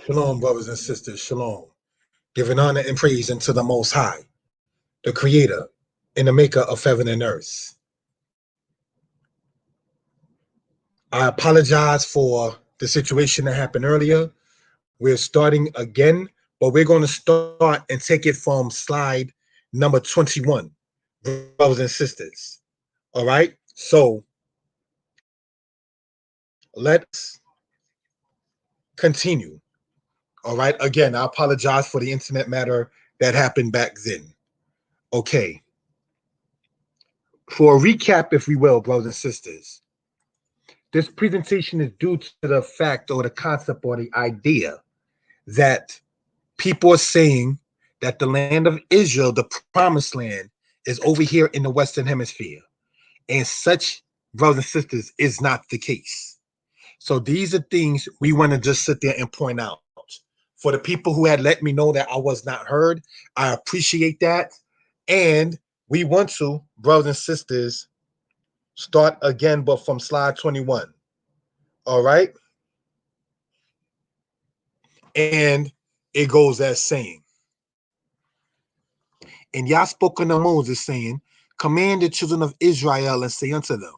Shalom, brothers and sisters. Shalom. Giving honor and praise unto the Most High, the Creator and the Maker of heaven and earth. I apologize for the situation that happened earlier. We're starting again, but we're going to start and take it from slide number 21, brothers and sisters. All right? So let's continue. All right? Again, I apologize for the internet matter that happened back then. Okay. For a recap, if we will, brothers and sisters, this presentation is due to the fact or the concept or the idea that people are saying that the land of Israel, the promised land, is over here in the Western Hemisphere. And such, brothers and sisters, is not the case. So these are things we want to just sit there and point out. For the people who had let me know that I was not heard, I appreciate that. And we want to, brothers and sisters, start again, but from slide 21. All right. And it goes as saying, and Yah spoke unto Moses, saying, command the children of Israel and say unto them,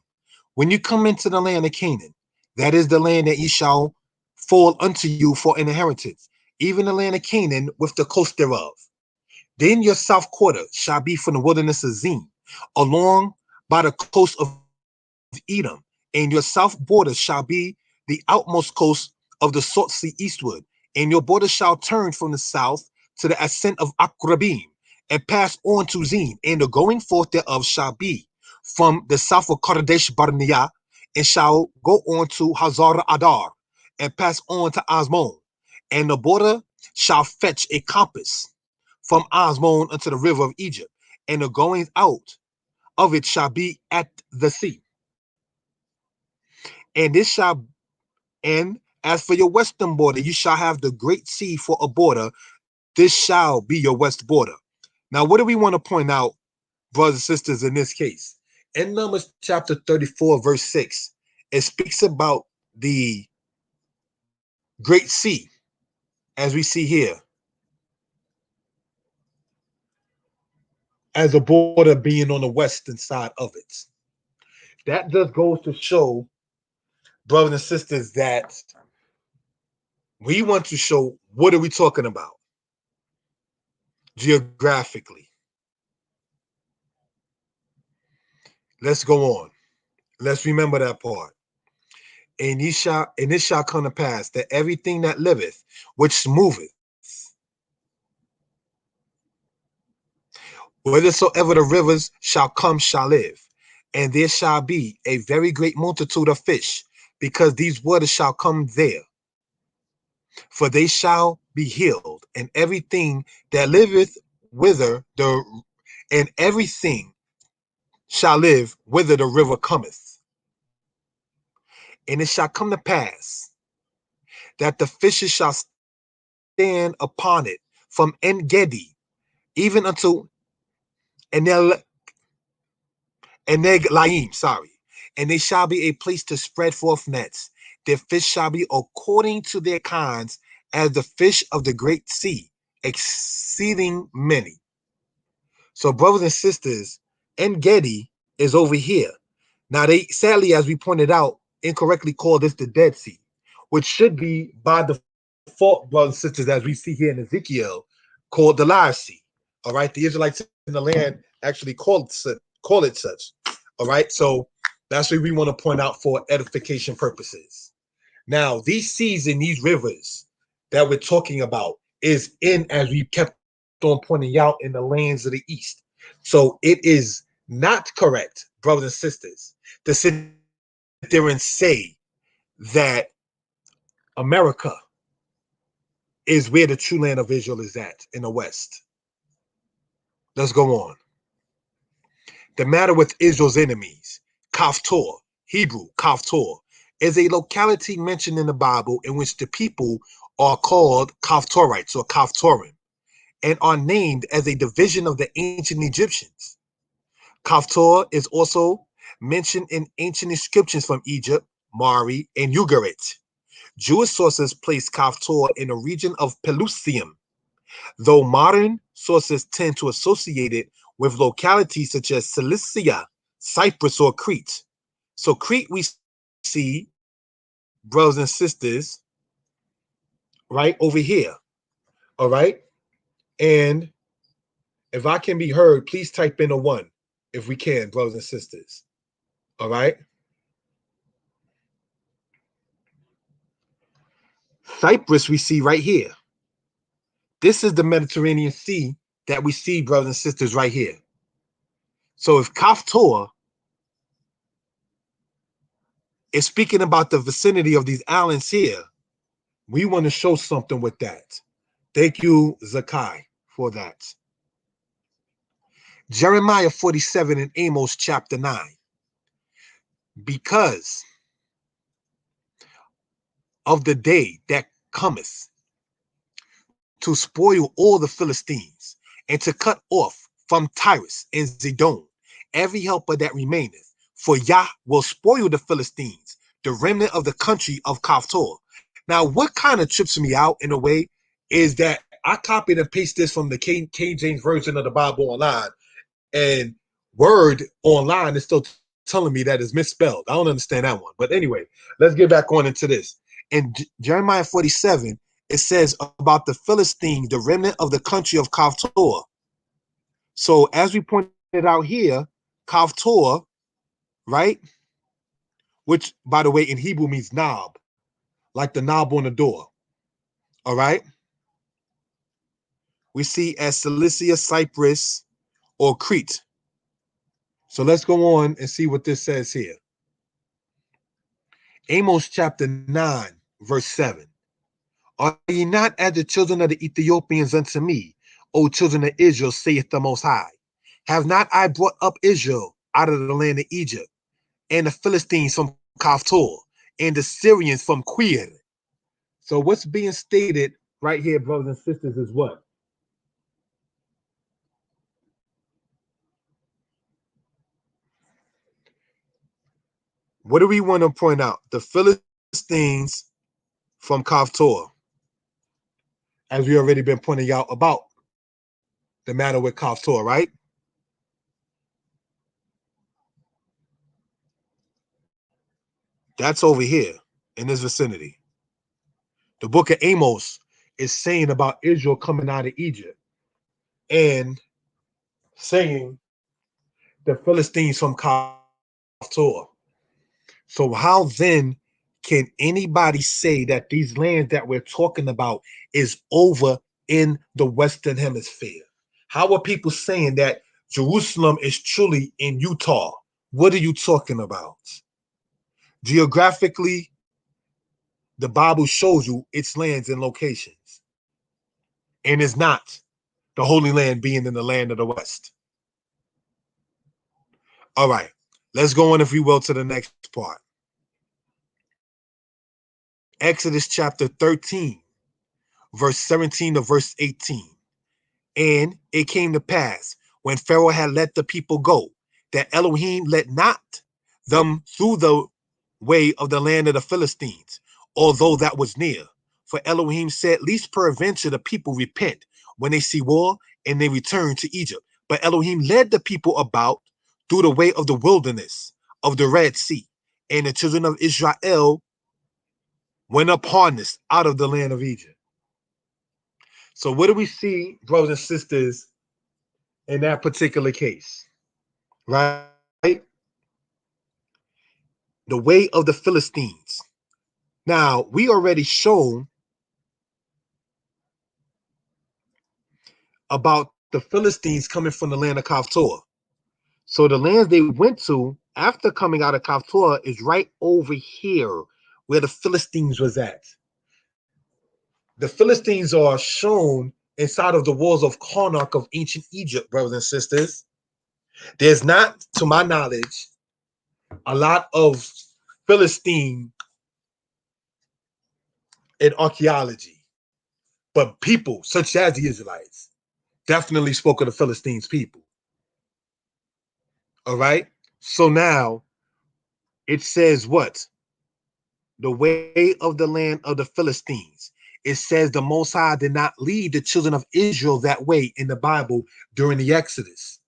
when you come into the land of Canaan, that is the land that ye shall fall unto you for an inheritance, even the land of Canaan with the coast thereof. Then your south quarter shall be from the wilderness of Zin, along by the coast of Edom, and your south border shall be the outmost coast of the Salt Sea eastward, and your border shall turn from the south to the ascent of Akrabim, and pass on to Zin, and the going forth thereof shall be from the south of Kadesh Barnea, and shall go on to Hazar Adar, and pass on to Asmon, and the border shall fetch a compass from Asmon unto the river of Egypt, and the going out of it shall be at the sea. And this shall, and as for your western border, you shall have the great sea for a border. This shall be your west border. Now, what do we want to point out, brothers and sisters, in this case? In Numbers chapter 34, verse 6, it speaks about the great sea, as we see here, as a border being on the western side of it. That just goes to show, brothers and sisters, that we want to show what are we talking about geographically. Let's go on. Let's remember that part. And it shall come to pass that everything that liveth, which moveth, whithersoever the rivers shall come, shall live. And there shall be a very great multitude of fish, because these waters shall come there. For they shall be healed, and everything that liveth and everything shall live whither the river cometh. And it shall come to pass that the fishes shall stand upon it from En Gedi even unto Eneglaim, and they shall be a place to spread forth nets. Their fish shall be according to their kinds, as the fish of the great sea, exceeding many. So, brothers and sisters, En Gedi is over here. Now, they sadly, as we pointed out, incorrectly call this the Dead Sea, which should be by default, brothers and sisters, as we see here in Ezekiel, called the Live Sea. All right, the Israelites in the land actually call it such. All right, so that's what we want to point out for edification purposes. Now, these seas and these rivers that we're talking about is in, as we kept on pointing out, in the lands of the East. So it is not correct, brothers and sisters, to sit there and say that America is where the true land of Israel is at, in the West. Let's go on. The matter with Israel's enemies, Kaftor, Hebrew, Kaftor, is a locality mentioned in the Bible in which the people are called Kaftorites or Kaftorim, and are named as a division of the ancient Egyptians. Kaftor is also mentioned in ancient inscriptions from Egypt, Mari, and Ugarit. Jewish sources place Kaftor in the region of Pelusium, though modern sources tend to associate it with localities such as Cilicia, Cyprus, or Crete. So Crete, we see, brothers and sisters, right over here. All right. And if I can be heard, please type in a 1 if we can, brothers and sisters. All right. Cyprus, we see right here. This is the Mediterranean Sea that we see, brothers and sisters, right here. So if Kaftor is speaking about the vicinity of these islands here, we want to show something with that. Thank you, Zakai, for that. Jeremiah 47 and Amos chapter 9. Because of the day that cometh to spoil all the Philistines, and to cut off from Tyrus and Zidon every helper that remaineth. For Yah will spoil the Philistines, the remnant of the country of Kaftor. Now, what kind of trips me out in a way is that I copied and pasted this from the King James Version of the Bible online, and Word online is still telling me that it's misspelled. I don't understand that one. But anyway, let's get back on into this. In Jeremiah 47, it says about the Philistines, the remnant of the country of Kaftor. So as we pointed out here, Kaftor, right? Which, by the way, in Hebrew means knob, like the knob on the door. All right. We see as Cilicia, Cyprus, or Crete. So let's go on and see what this says here. Amos chapter 9, verse 7. Are ye not as the children of the Ethiopians unto me, O children of Israel, saith the Most High? Have not I brought up Israel out of the land of Egypt, and the Philistines from Kaftor, and the Syrians from Quir? So what's being stated right here, brothers and sisters, is what? What do we want to point out? The Philistines from Kaftor, as we already been pointing out about the matter with Kaftor, right? That's over here in this vicinity. The book of Amos is saying about Israel coming out of Egypt and saying the Philistines from Kaftor. So how then can anybody say that these lands that we're talking about is over in the Western Hemisphere? How are people saying that Jerusalem is truly in Utah? What are you talking about? Geographically, the Bible shows you its lands and locations. And it's not the Holy Land being in the land of the West. All right, let's go on, if we will, to the next part. Exodus chapter 13, verse 17 to verse 18. And it came to pass, when Pharaoh had let the people go, that Elohim let not them through the way of the land of the Philistines, although that was near. For Elohim said, least peradventure the people repent when they see war, and they return to Egypt. But Elohim led the people about through the way of the wilderness of the Red Sea, and the children of Israel went up harnessed out of the land of Egypt. So what do we see, brothers and sisters, in that particular case? Right? The way of the Philistines. Now, we already shown about the Philistines coming from the land of Kaftor. So the lands they went to after coming out of Kaftor is right over here where the Philistines was at. The Philistines are shown inside of the walls of Karnak of ancient Egypt, brothers and sisters. There's not, to my knowledge, a lot of Philistine in archaeology, but people such as the Israelites definitely spoke of the Philistines people. All right. So now it says what? the way of the land of the Philistines. It says the Most High did not lead the children of Israel that way in the Bible during the Exodus.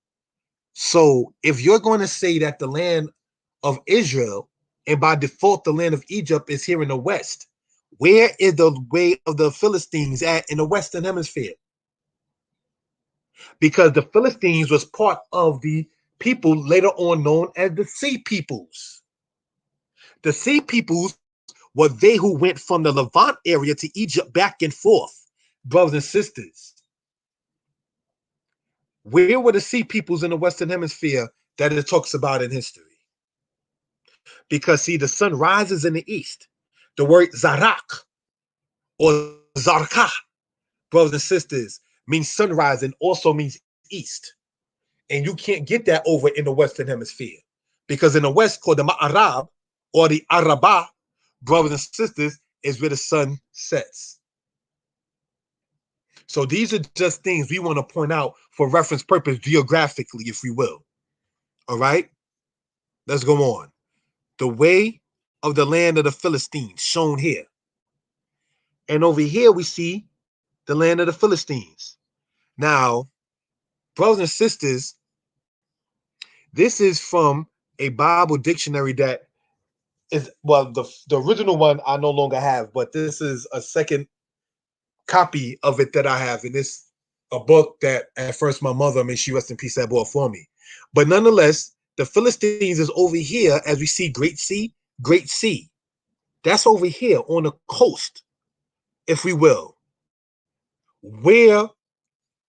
So if you're going to say that the land of Israel, and by default the land of Egypt, is here in the west, where is the way of the Philistines at in the Western Hemisphere? Because the Philistines was part of the people later on known as the Sea Peoples. The Sea Peoples were they who went from the Levant area to Egypt back and forth, brothers and sisters. Where were the Sea Peoples in the Western Hemisphere that it talks about in history? Because see, the sun rises in the east. The word Zarak or Zarka, brothers and sisters, means sunrise and also means east. And you can't get that over in the Western Hemisphere. Because in the West, called the Ma'arab or the Araba, brothers and sisters, is where the sun sets. So these are just things we want to point out for reference purpose geographically, if we will. All right? Let's go on. The way of the land of the Philistines, shown here. And over here we see the land of the Philistines. Now, brothers and sisters, this is from a Bible dictionary that is, well, the original one I no longer have, but this is a second copy of it that I have. And this a book that at first my mother, may she rest in peace, had bought for me. But nonetheless, the Philistines is over here as we see Great Sea, Great Sea. That's over here on the coast, if we will. Where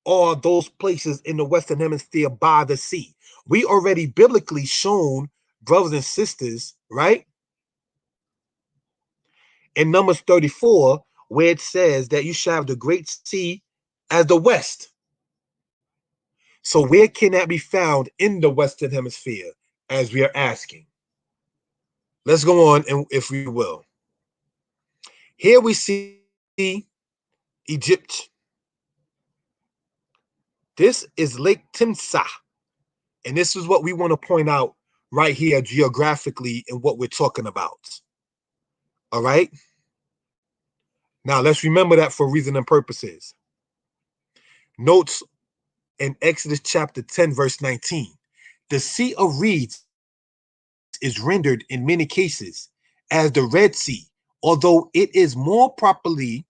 are those places in the Western Hemisphere by the sea? We already biblically shown, brothers and sisters, right? In Numbers 34, where it says that you shall have the Great Sea as the west. So where can that be found in the Western Hemisphere, as we are asking? Let's go on, and if we will. Here we see Egypt. This is Lake Timsah. And this is what we want to point out right here geographically in what we're talking about. All right? Now, let's remember that for reason and purposes. Notes in Exodus chapter 10, verse 19. The Sea of Reeds is rendered in many cases as the Red Sea, although it is more properly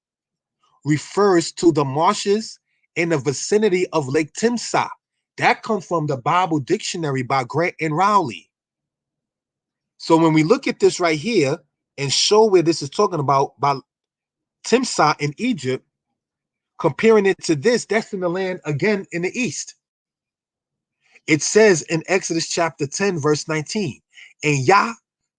refers to the marshes in the vicinity of Lake Timsah. That comes from the Bible dictionary by Grant and Rowley. So when we look at this right here and show where this is talking about Timsah in Egypt, comparing it to this, that's in the land again in the east. It says in Exodus chapter 10, verse 19, and Yah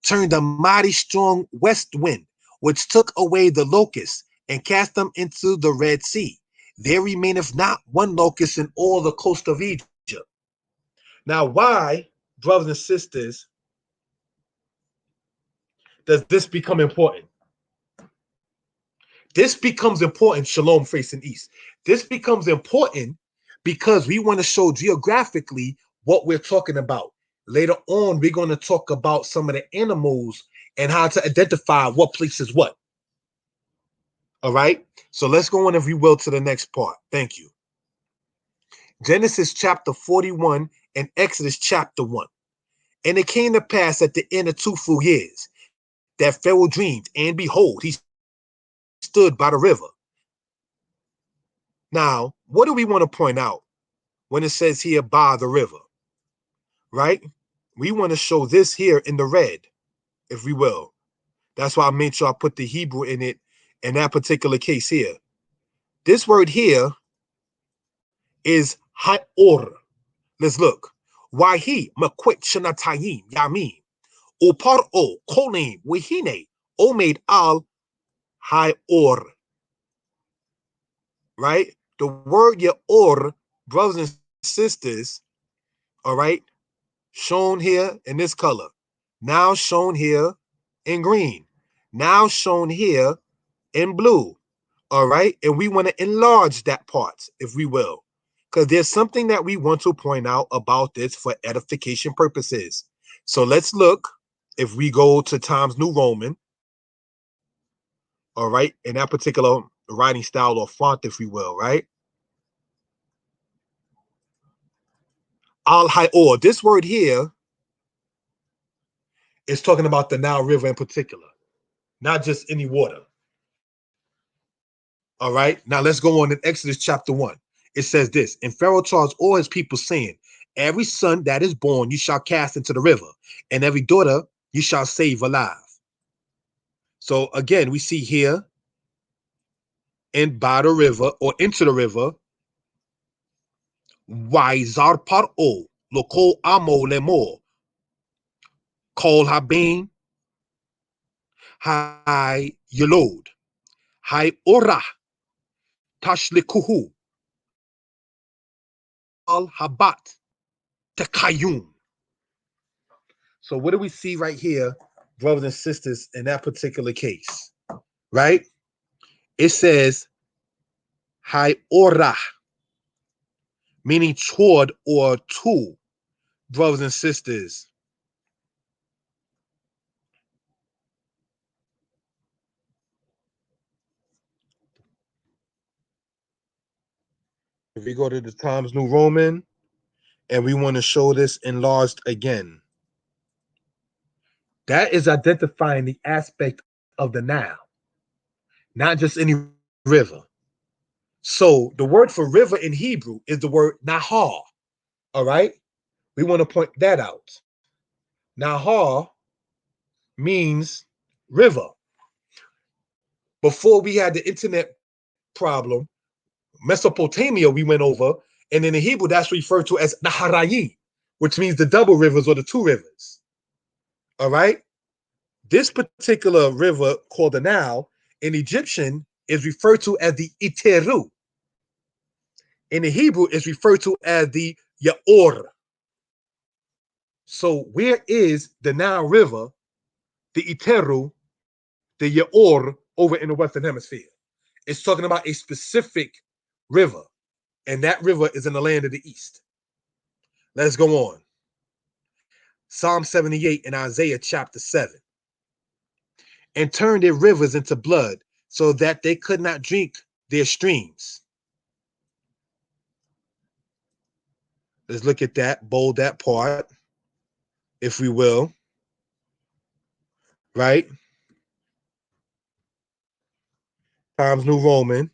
turned a mighty strong west wind, which took away the locusts and cast them into the Red Sea. There remaineth not one locust in all the coast of Egypt. Now, why, brothers and sisters, does this become important? This becomes important, Shalom facing east. This becomes important because we want to show geographically what we're talking about. Later on, we're going to talk about some of the animals and how to identify what place is what. All right? So let's go on, if we will, to the next part. Thank you. Genesis chapter 41 and Exodus chapter 1. And it came to pass at the end of 2 full years that Pharaoh dreamed, and behold, he stood by the river. Now, what do we want to point out when it says here by the river? Right? We want to show this here in the red, if we will. That's why I made sure I put the Hebrew in it in that particular case here. This word here is Haor. Let's look. Wahi makwit shanatayim yamin. Uparo kolim wihine omed al Haor. Right? The word Yaor, brothers and sisters, all right, shown here in this color, now shown here in green, now shown here in blue. All right, and we want to enlarge that part, if we will, because there's something that we want to point out about this for edification purposes. So let's look, if we go to Times New Roman, all right, in that particular writing style or font, if you will, right? Al Hayor. This word here is talking about the Nile River in particular, not just any water. All right. Now let's go on in Exodus chapter 1. It says this, and Pharaoh charged all his people, saying, every son that is born you shall cast into the river, and every daughter you shall save alive. So again, we see here, and by the river or into the river, Waizar Paro, Loko Amo Lemor, Kol Habin, Hai Yelod, Hai Ora, Tashlikuhu, Al Habat, Tekayun. So what do we see right here, brothers and sisters, in that particular case? Right? It says Hai Ora, meaning toward or to, brothers and sisters. If we go to the Times New Roman, and we want to show this enlarged again, that is identifying the aspect of the Nile, not just any river. So the word for river in Hebrew is the word Nahar. All right? We want to point that out. Nahar means river. Before we had the internet problem, Mesopotamia we went over, and in the Hebrew that's referred to as Naharayim, which means the double rivers or the two rivers. All right? This particular river called the Nile in Egyptian is referred to as the Iteru. In the Hebrew, it's referred to as the Yaor. So where is the Nile River, the Iteru, the Yaor over in the Western Hemisphere? It's talking about a specific river, and that river is in the land of the East. Let's go on. Psalm 78 and Isaiah chapter 7. And turned their rivers into blood so that they could not drink their streams. Let's look at that, bold that part, if we will. Right? Times New Roman,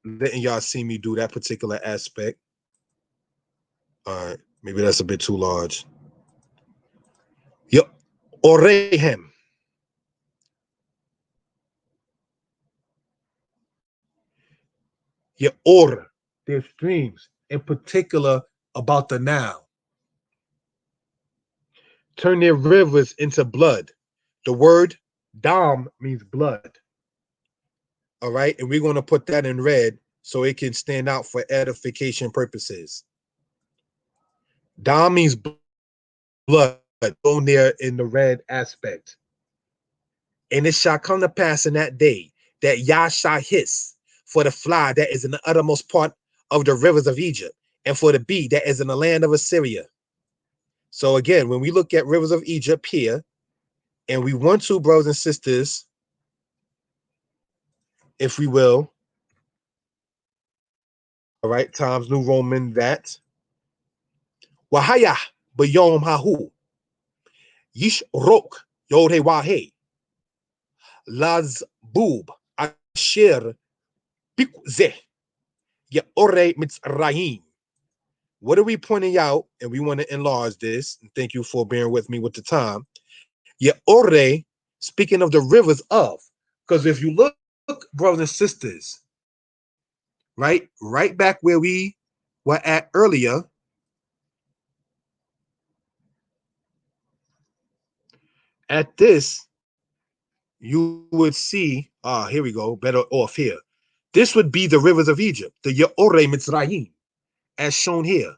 letting y'all see me do that particular aspect. All right, maybe that's a bit too large. Yo, Orehem. Or their streams, in particular about the Nile. Turn their rivers into blood. The word dam means blood. All right, and we're going to put that in red so it can stand out for edification purposes. Dam means blood, on there in the red aspect. And it shall come to pass in that day that Yah shall hiss for the fly that is in the uttermost part of the rivers of Egypt, and for the bee that is in the land of Assyria. So again, when we look at rivers of Egypt here, and we want to, brothers and sisters, if we will, all right, Times New Roman that. Wahaya bayom hahu. Yish rok yod he wahe. Laz boob asher pikzeh. Ya ore mitzrayim. What are we pointing out? And we want to enlarge this. And thank you for bearing with me with the time. Ya ore, speaking of the rivers of. Because if you look, brothers and sisters, right back where we were at earlier, at this, you would see, here we go, better off here. This would be the rivers of Egypt, the Yaore Mitzrayim, as shown here,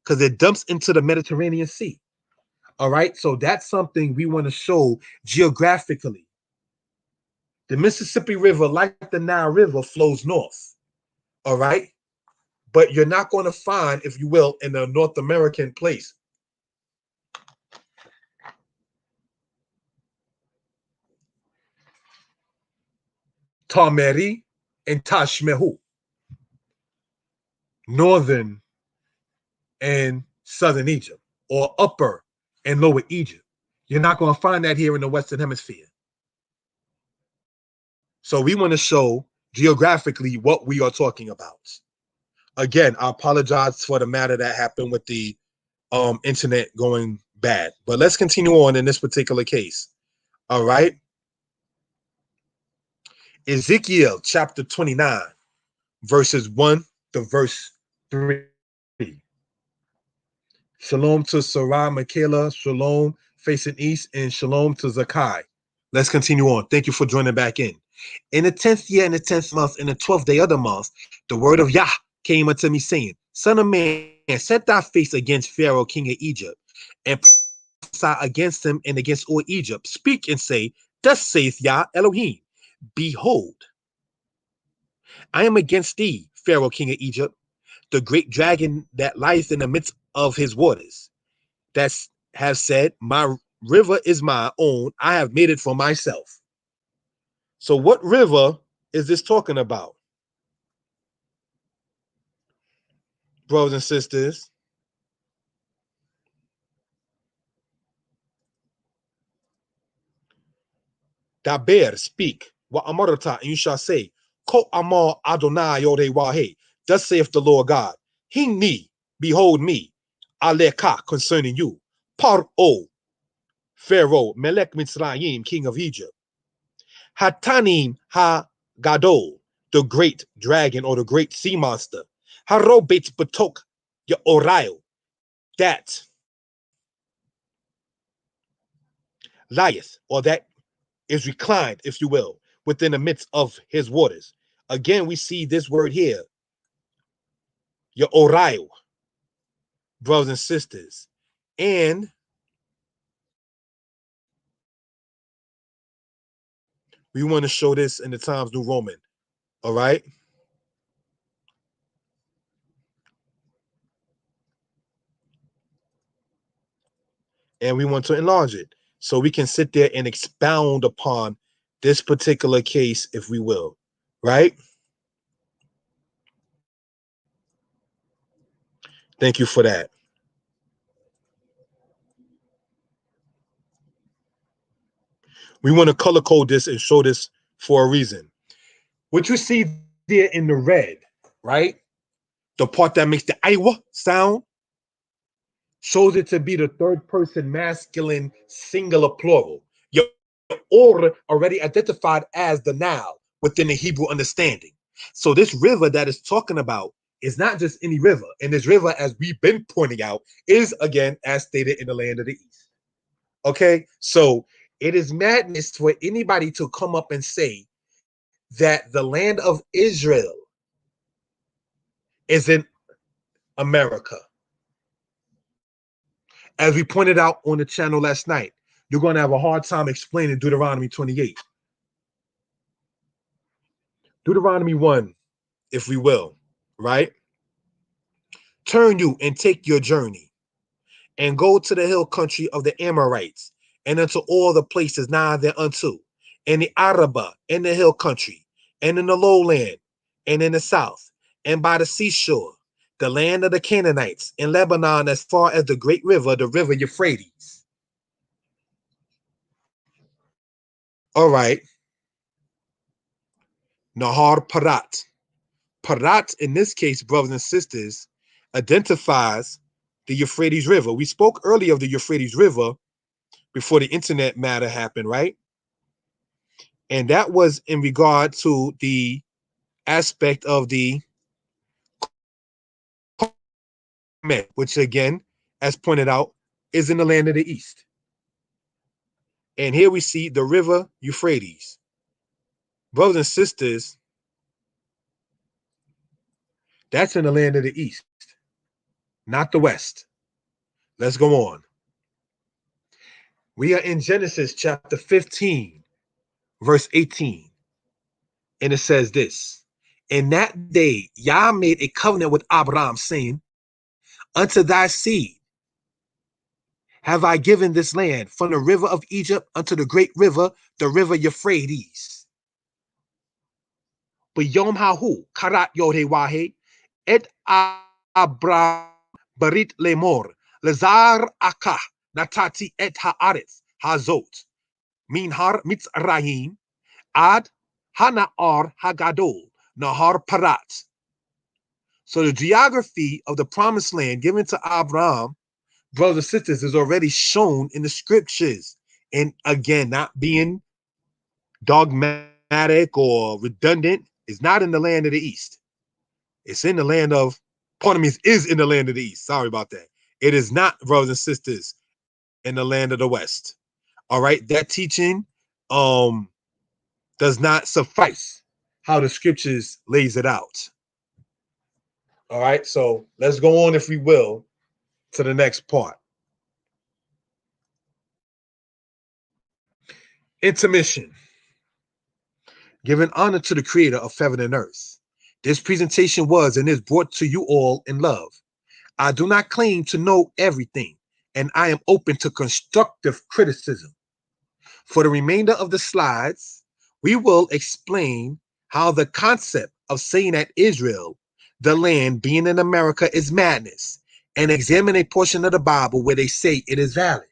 because it dumps into the Mediterranean Sea. All right, so that's something we want to show geographically. The Mississippi River, like the Nile River, flows north. All right, but you're not going to find, if you will, in a North American place, Tameri, and Tashmehu, northern and southern Egypt, or upper and lower Egypt. You're not going to find that here in the Western Hemisphere. So we want to show geographically what we are talking about. Again, I apologize for the matter that happened with the internet going bad, but let's continue on in this particular case. All right. Ezekiel chapter 29, verses 1 to verse 3. Shalom to Sarai, Michaela, Shalom facing east, and Shalom to Zakai. Let's continue on. Thank you for joining back in. In the 10th year, in the 10th month, in the 12th day of the month, the word of Yah came unto me, saying, Son of man, set thy face against Pharaoh, king of Egypt, and prophesy against him and against all Egypt. Speak and say, Thus saith Yah Elohim, Behold, I am against thee, Pharaoh, king of Egypt, the great dragon that lieth in the midst of his waters, that have said, My river is my own, I have made it for myself. So what river is this talking about, brothers and sisters? Daber, speak. Wa amarata, and you shall say, Ko amar Adonai Yodeh Wahe. Thus saith the Lord God, Hinni, behold me, Aleka, concerning you, Paro, Pharaoh, Melech Mitzrayim, king of Egypt, Hatanim ha Gadol, the great dragon or the great sea monster, Harobet Batok Yaorail, that lieth, or that is reclined, if you will, within the midst of his waters. Again, we see this word here, Yaorail, brothers and sisters. And we want to show this in the Times New Roman. All right. And we want to enlarge it so we can sit there and expound upon this particular case, if we will. Right. Thank you for that. We want to color code this and show this for a reason. What you see there in the red, right? The part that makes the Iowa sound shows it to be the third person masculine singular plural. Your order already identified as the noun within the Hebrew understanding. So this river that is talking about is not just any river. And this river, as we've been pointing out, is again, as stated, in the land of the east. Okay, so it is madness for anybody to come up and say that the land of Israel is in America. As we pointed out on the channel last night, you're going to have a hard time explaining Deuteronomy 28. Deuteronomy 1, if we will, right? Turn you and take your journey and go to the hill country of the Amorites and unto all the places nigh thereunto, and the Arabah, in the hill country, and in the lowland, and in the south, and by the seashore, the land of the Canaanites, in Lebanon, as far as the great river, the river Euphrates. All right. Nahar Parat. Parat, in this case, brothers and sisters, identifies the Euphrates River. We spoke earlier of the Euphrates River before the internet matter happened, right? And that was in regard to the aspect of the which again, as pointed out, is in the land of the east. And here we see the river Euphrates. Brothers and sisters, that's in the land of the east, not the west. Let's go on. We are in Genesis chapter 15, verse 18. And it says this, In that day, Yah made a covenant with Abraham, saying, Unto thy seed have I given this land, from the river of Egypt unto the great river, the river Euphrates. but Yom Hahu, Karat Yode Wahe, Et Abram Barit Lemor, Lazar Akah, Natati Et Haaretz, Hazot, Minhar Mitzrayim, Ad Hanaar Hagadol, Nahar Parat. So the geography of the promised land given to Abraham, brothers and sisters, is already shown in the scriptures. And again, not being dogmatic or redundant, is not in the land of the east. It's in the land of, pardon me, is in the land of the east. Sorry about that. It is not, brothers and sisters, in the land of the west. All right, that teaching does not suffice how the scriptures lays it out. All right, so let's go on, if we will, to the next part. Intermission. Giving honor to the creator of heaven and earth. This presentation was and is brought to you all in love. I do not claim to know everything, and I am open to constructive criticism. For the remainder of the slides, we will explain how the concept of saying that Israel, the land being in America, is madness, and examine a portion of the Bible where they say it is valid.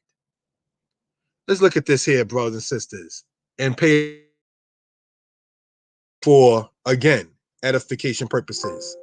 Let's look at this here, brothers and sisters, and pay for, again, edification purposes.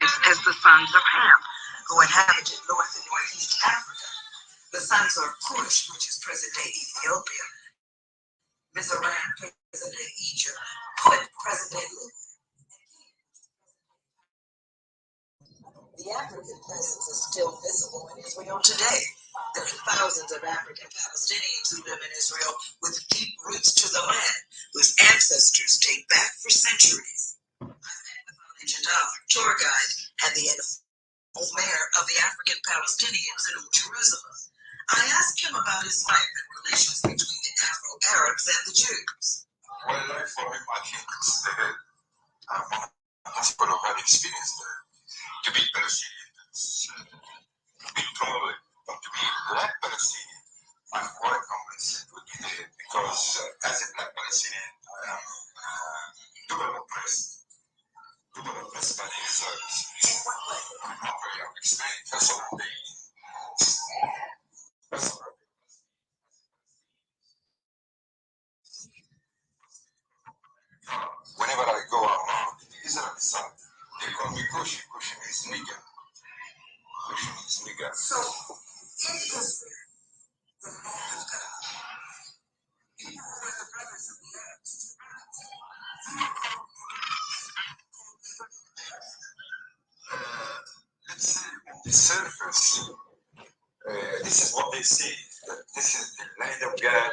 As the sons of Ham, who inhabited North and Northeast Africa. The sons of Cush, which is present-day Ethiopia, Mizraim, present-day Egypt, Put, present-day Libya. The African presence is still visible in Israel today. There are thousands of African Palestinians who live in Israel with deep roots to the land, whose ancestors date back for centuries. I met with Jadal, tour guide, and the mayor of the African Palestinians in Jerusalem. I asked him about his life and relations between the Afro-Arabs and the Jews. Well, for him, I think it's a bad experience there. To be Palestinian, to be promoted, but to be black Palestinian, I'm quite convinced it would be there because as a black Palestinian, I am double oppressed by the Israelis. I'm not very experienced. That's all they. Whenever I go around the Israeli side, they call me Kushi. Kushi means nigger. Kushi means nigger. So, in history, the Lord of God, people who were the brothers of the earth, let's say on the surface, this is what they say, that this is the land of God,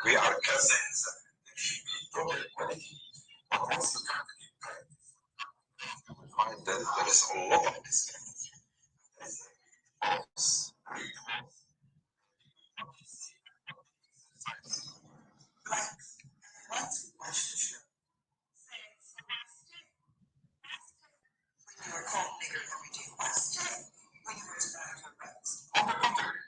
we are cousins, there should be proper equality. But once you come to the practice, you will find that there is a lot of discrimination. You were called nigger every day. Why stay when you were denied your rights? On the contrary,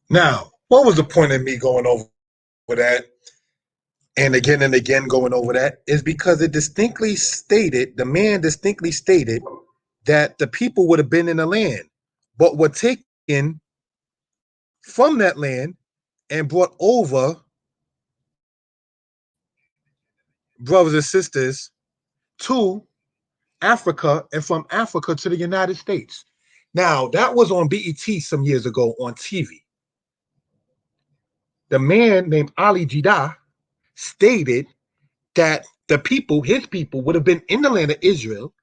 Now, what was the point of me going over that and again going over that is because it distinctly stated, the man distinctly stated that the people would have been in the land, but were taken from that land and brought over, brothers and sisters, to Africa, and from Africa to the United States. Now, that was on BET some years ago on TV. The man named Ali Jida stated that the people, his people, would have been in the land of Israel,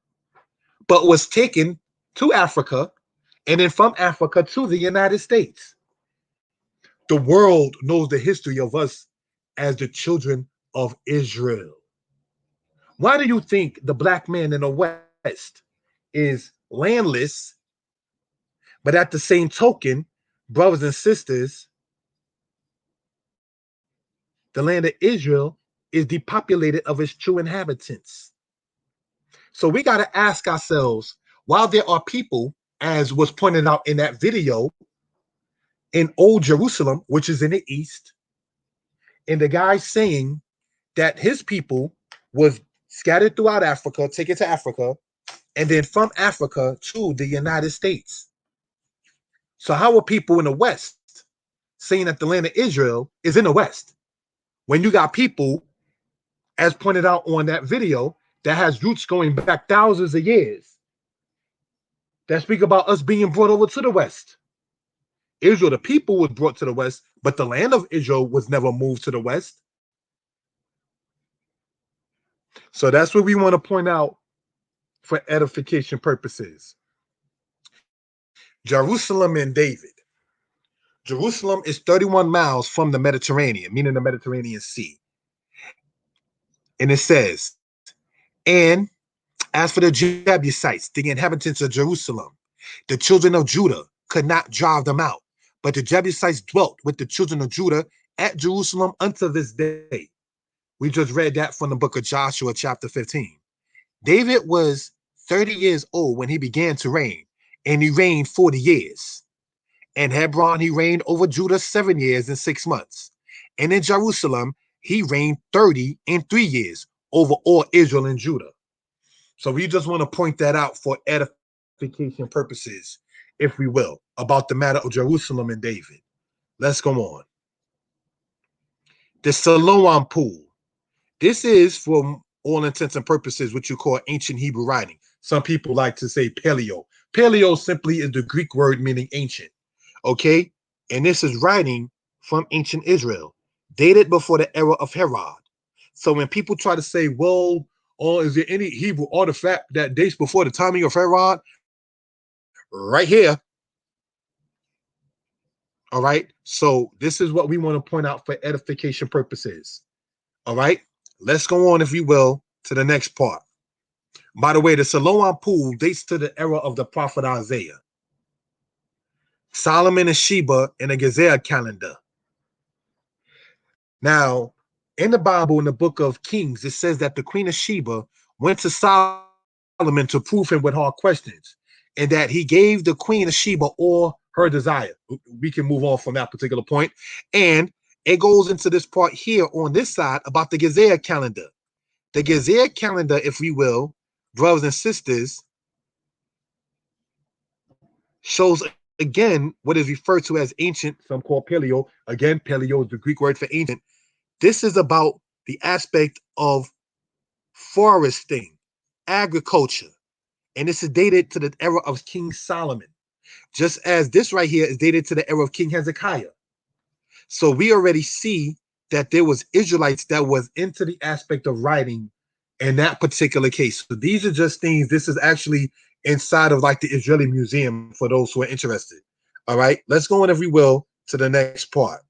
but was taken to Africa, and then from Africa to the United States. The world knows the history of us as the children of Israel. Why do you think the black man in the West is landless, but at the same token, brothers and sisters, the land of Israel is depopulated of its true inhabitants? So we got to ask ourselves, while there are people, as was pointed out in that video, in Old Jerusalem, which is in the east, and the guy saying that his people was scattered throughout Africa, taken to Africa, and then from Africa to the United States. So how are people in the West saying that the land of Israel is in the West when you got people, as pointed out on that video, that has roots going back thousands of years, that speak about us being brought over to the West? Israel, the people, was brought to the West, but the land of Israel was never moved to the West. So that's what we want to point out for edification purposes. Jerusalem and David. Jerusalem is 31 miles from the Mediterranean, meaning the Mediterranean Sea. And it says, and as for the Jebusites, the inhabitants of Jerusalem, the children of Judah could not drive them out, but the Jebusites dwelt with the children of Judah at Jerusalem unto this day. We just read that from the book of Joshua, chapter 15. David was 30 years old when he began to reign, and he reigned 40 years. In Hebron, he reigned over Judah 7 years and 6 months. And in Jerusalem, he reigned 30 and 3 years over all Israel and Judah. So we just want to point that out for edification purposes, if we will, about the matter of Jerusalem and David. Let's go on. The Siloam Pool. This is, for all intents and purposes, what you call ancient Hebrew writing. Some people like to say paleo. Paleo simply is the Greek word meaning ancient. Okay? And this is writing from ancient Israel, dated before the era of Herod. So when people try to say, well, is there any Hebrew artifact that dates before the timing of Herod? Right here. All right? So this is what we want to point out for edification purposes. All right? Let's go on, if we will, to the next part. By the way, the Siloam Pool dates to the era of the prophet Isaiah. Solomon and Sheba in the Gezer calendar. Now, in the Bible, in the book of Kings, it says that the queen of Sheba went to Solomon to prove him with hard questions, and that he gave the queen of Sheba all her desire. We can move on from that particular point. And it goes into this part here on this side about the Gezer calendar. The Gezer calendar, if we will, brothers and sisters, shows again what is referred to as ancient, some call paleo. Again, paleo is the Greek word for ancient. This is about the aspect of foresting, agriculture, and this is dated to the era of King Solomon, just as this right here is dated to the era of King Hezekiah. So we already see that there was Israelites that was into the aspect of writing in that particular case. So these are just things, this is actually inside of like the Israeli Museum for those who are interested. All right, let's go on, if we will, to the next part.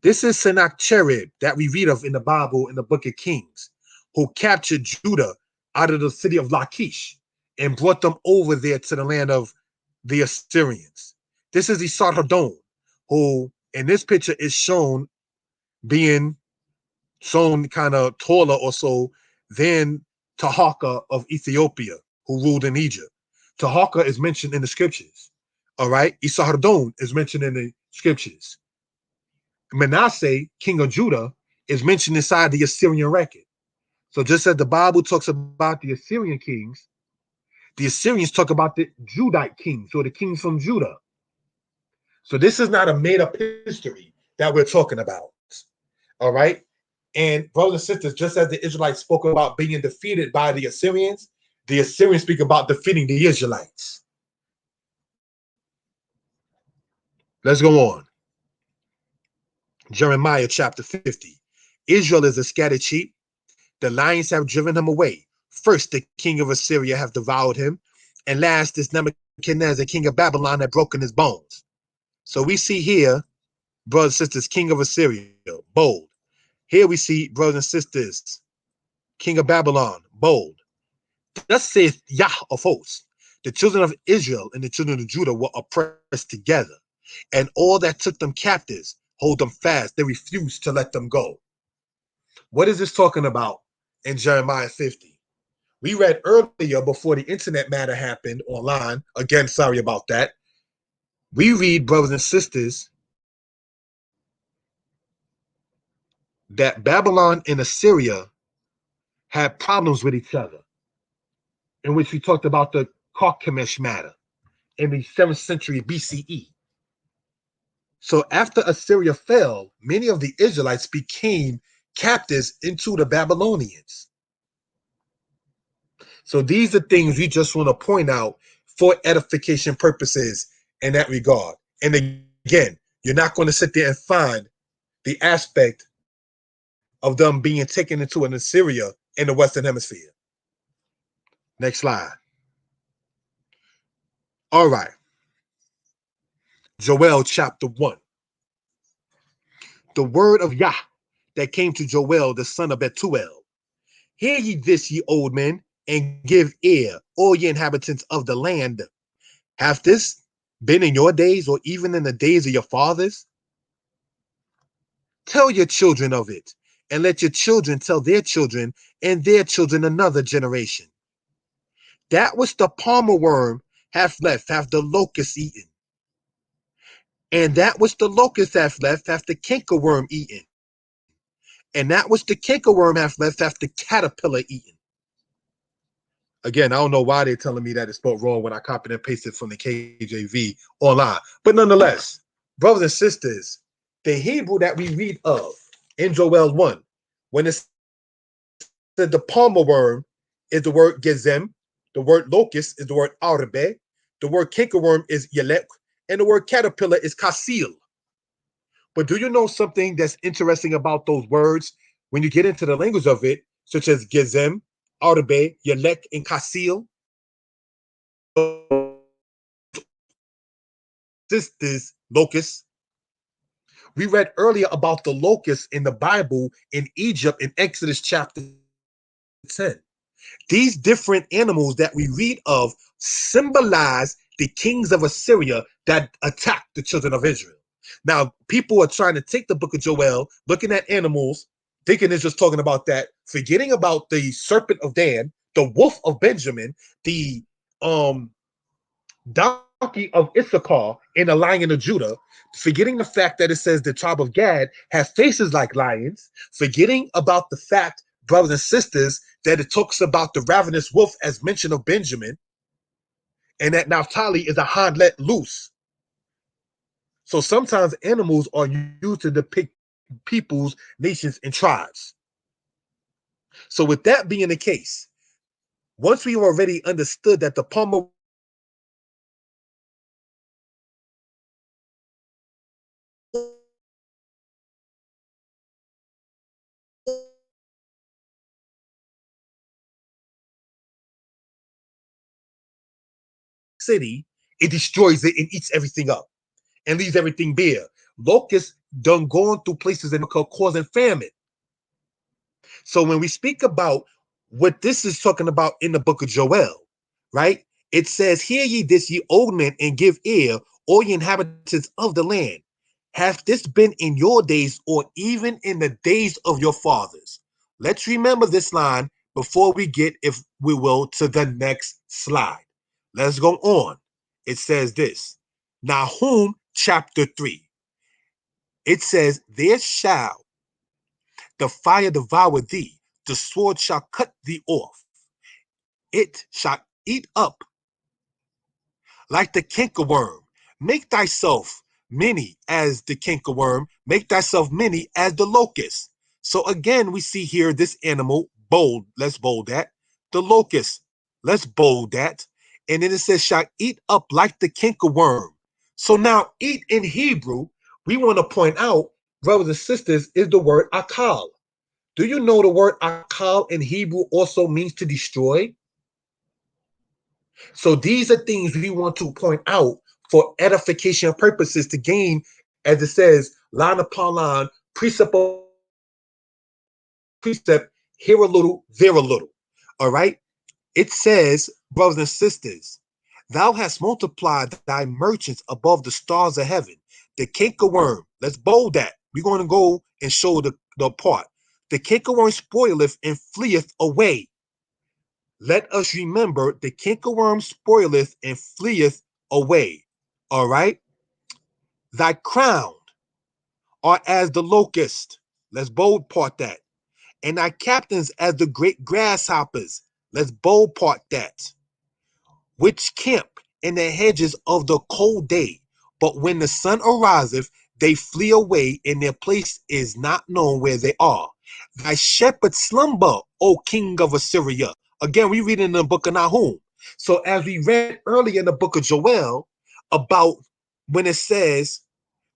This is Sennacherib that we read of in the Bible in the book of Kings, who captured Judah out of the city of Lachish and brought them over there to the land of the Assyrians. This is Esarhaddon, who in this picture is shown being shown kind of taller or so than Tahaka of Ethiopia, who ruled in Egypt. Tahaka is mentioned in the scriptures. All right. Esarhaddon is mentioned in the scriptures. Manasseh, king of Judah, is mentioned inside the Assyrian record. So just as the Bible talks about the Assyrian kings, the Assyrians talk about the Judite kings, or the kings from Judah. So this is not a made-up history that we're talking about. All right. And brothers and sisters, just as the Israelites spoke about being defeated by the Assyrians speak about defeating the Israelites. Let's go on. Jeremiah chapter 50. Israel is a scattered sheep. The lions have driven him away. First, the king of Assyria have devoured him. And last is Nebuchadnezzar, king of Babylon, had broken his bones. So we see here, brothers and sisters, king of Assyria, bold. Here we see, brothers and sisters, king of Babylon, bold. Thus saith Yah of hosts, the children of Israel and the children of Judah were oppressed together, and all that took them captives hold them fast. They refused to let them go. What is this talking about in Jeremiah 50? We read earlier, before the internet matter happened online, again, sorry about that. We read, brothers and sisters, that Babylon and Assyria had problems with each other, in which we talked about the Carchemish matter in the 7th century BCE. So after Assyria fell, many of the Israelites became captives into the Babylonians. So these are things we just want to point out for edification purposes in that regard. And again, you're not going to sit there and find the aspect of them being taken into an Assyria in the Western Hemisphere. Next slide. All right. Joel chapter 1. The word of Yah that came to Joel, the son of Bethuel. Hear ye this, ye old men, and give ear, all ye inhabitants of the land. Hath this been in your days, or even in the days of your fathers? Tell your children of it, and let your children tell their children, and their children another generation. That which the palmer worm hath left, hath the locust eaten. And that which the locust hath left, hath the cankerworm eaten. And that which the cankerworm hath left, hath the caterpillar eaten. Again, I don't know why they're telling me that it's spelled wrong when I copied and pasted from the KJV online. But nonetheless, brothers and sisters, the Hebrew that we read of in Joel 1, when it said the palmer worm is the word gezem, the word locust is the word arbe, the word cankerworm is yelek, and the word caterpillar is kasil. But do you know something that's interesting about those words when you get into the language of it, such as gezem, arbe, yelek, and kasil? Sisters, locusts. We read earlier about the locusts in the Bible in Egypt in Exodus chapter 10. These different animals that we read of symbolize the kings of Assyria that attacked the children of Israel. Now, people are trying to take the book of Joel, looking at animals, thinking it's just talking about that, forgetting about the serpent of Dan, the wolf of Benjamin, the donkey of Issachar, and the lion of Judah, forgetting the fact that it says the tribe of Gad has faces like lions, forgetting about the fact, brothers and sisters, that it talks about the ravenous wolf as mentioned of Benjamin, and that Naphtali is a hind let loose. So sometimes animals are used to depict peoples, nations, and tribes. So with that being the case, once we already understood that the palmer city, it destroys it and eats everything up and leaves everything bare. Locusts done going through places and causing famine. So when we speak about what this is talking about in the book of Joel, right? It says, hear ye this, ye old men, and give ear, all ye inhabitants of the land. Hath this been in your days, or even in the days of your fathers? Let's remember this line before we get, if we will, to the next slide. Let's go on. It says this, Nahum chapter 3. It says, there shall the fire devour thee, the sword shall cut thee off. It shall eat up like the cankerworm. Make thyself many as the cankerworm, make thyself many as the locust. So again, we see here this animal, bold, let's bold that. The locust, let's bold that. And then it says, shall eat up like the cankerworm. So now, eat in Hebrew, we want to point out, brothers and sisters, is the word akal. Do you know the word akal in Hebrew also means to destroy? So these are things we want to point out for edification purposes to gain, as it says, line upon line, precept upon precept, here a little, there a little. All right. It says, brothers and sisters, thou hast multiplied thy merchants above the stars of heaven. The cankerworm, let's bold that. We're going to go and show the part. The cankerworm spoileth and fleeth away. Let us remember the cankerworm spoileth and fleeth away. All right. Thy crown are as the locust. Let's bold part that. And thy captains as the great grasshoppers. Let's bold part that. Which camp in the hedges of the cold day. But when the sun ariseth, they flee away, and their place is not known where they are. Thy shepherds slumber, O king of Assyria. Again, we read in the book of Nahum. So as we read earlier in the book of Joel about when it says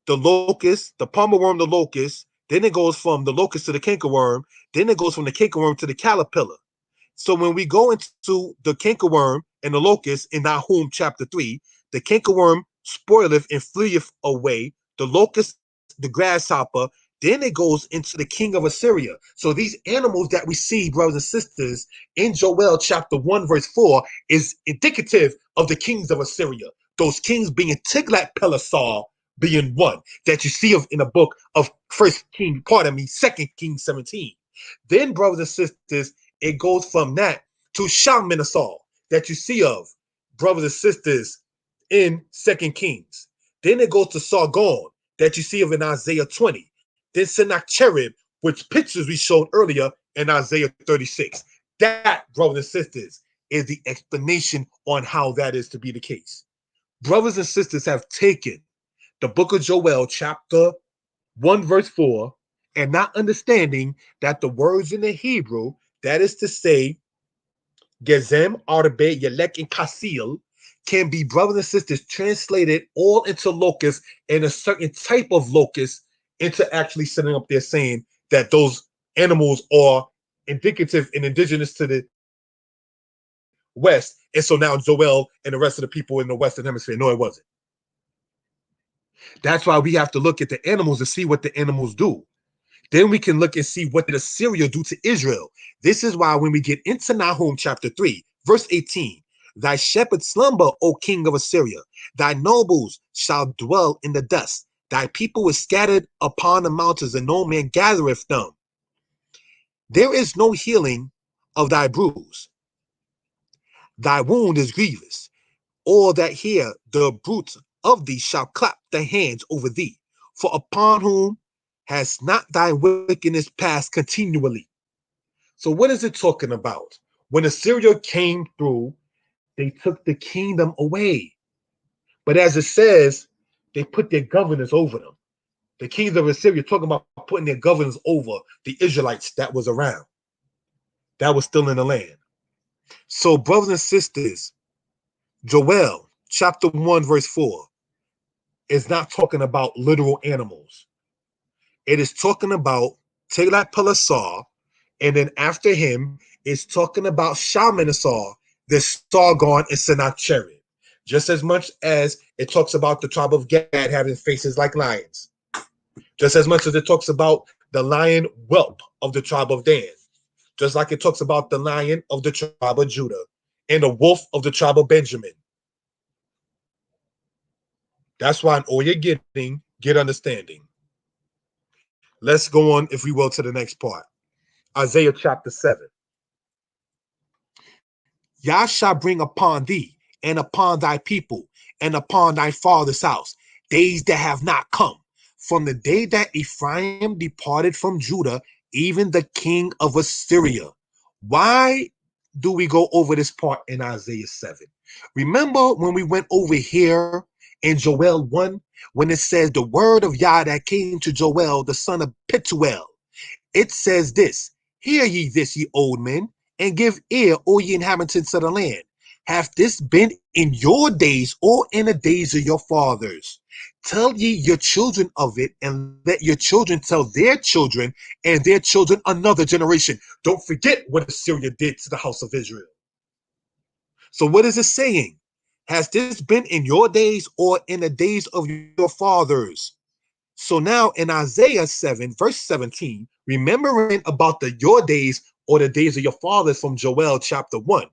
the locust, the palmer worm, the locust, then it goes from the locust to the cankerworm, then it goes from the cankerworm to the caterpillar. So when we go into the cankerworm and the locust in Nahum chapter 3, the cankerworm spoileth and fleeth away, the locust, the grasshopper, then it goes into the king of Assyria. So these animals that we see, brothers and sisters, in Joel chapter 1, verse 4, is indicative of the kings of Assyria. Those kings being Tiglath-Pileser being one that you see of in the book of Second Kings 17. Then, brothers and sisters, it goes from that to Shalmaneser that you see of, brothers and sisters, in Second Kings. Then it goes to Sargon that you see of in Isaiah 20. Then Sennacherib, which pictures we showed earlier in Isaiah 36. That, brothers and sisters, is the explanation on how that is to be the case. Brothers and sisters have taken the book of Joel, chapter 1, verse 4, and not understanding that the words in the Hebrew, that is to say, Gezem, Arbe, Yelek, and Kasil, can be, brothers and sisters, translated all into locust and a certain type of locust into actually sitting up there saying that those animals are indicative and indigenous to the West. And so now Joel and the rest of the people in the Western Hemisphere, no, it wasn't. That's why we have to look at the animals and see what the animals do. Then we can look and see what did Assyria do to Israel. This is why when we get into Nahum chapter 3, verse 18, thy shepherds slumber, O king of Assyria. Thy nobles shall dwell in the dust. Thy people is scattered upon the mountains, and no man gathereth them. There is no healing of thy bruise. Thy wound is grievous. All that hear the brutes of thee shall clap their hands over thee. For upon whom has not thy wickedness passed continually? So what is it talking about? When Assyria came through, they took the kingdom away. But as it says, they put their governors over them. The kings of Assyria talking about putting their governors over the Israelites that was around, that was still in the land. So brothers and sisters, Joel chapter 1, verse 4 is not talking about literal animals. It is talking about Tiglath-Pileser, and then after him, it's talking about Shalmaneser, the Sargon, and Sennacherib. Just as much as it talks about the tribe of Gad having faces like lions. Just as much as it talks about the lion whelp of the tribe of Dan. Just like it talks about the lion of the tribe of Judah and the wolf of the tribe of Benjamin. That's why in all you're getting, get understanding. Let's go on, if we will, to the next part. Isaiah chapter 7. Yah shall bring upon thee and upon thy people and upon thy father's house days that have not come, from the day that Ephraim departed from Judah, even the king of Assyria. Why do we go over this part in Isaiah 7? Remember when we went over here in Joel 1, when it says the word of Yah that came to Joel, the son of Pethuel. It says this, hear ye this, ye old men, and give ear, O ye inhabitants of the land. Hath this been in your days or in the days of your fathers? Tell ye your children of it, and let your children tell their children, and their children another generation. Don't forget what Assyria did to the house of Israel. So what is it saying? Has this been in your days or in the days of your fathers? So now in Isaiah 7, verse 17, remembering about the your days or the days of your fathers from Joel chapter 1,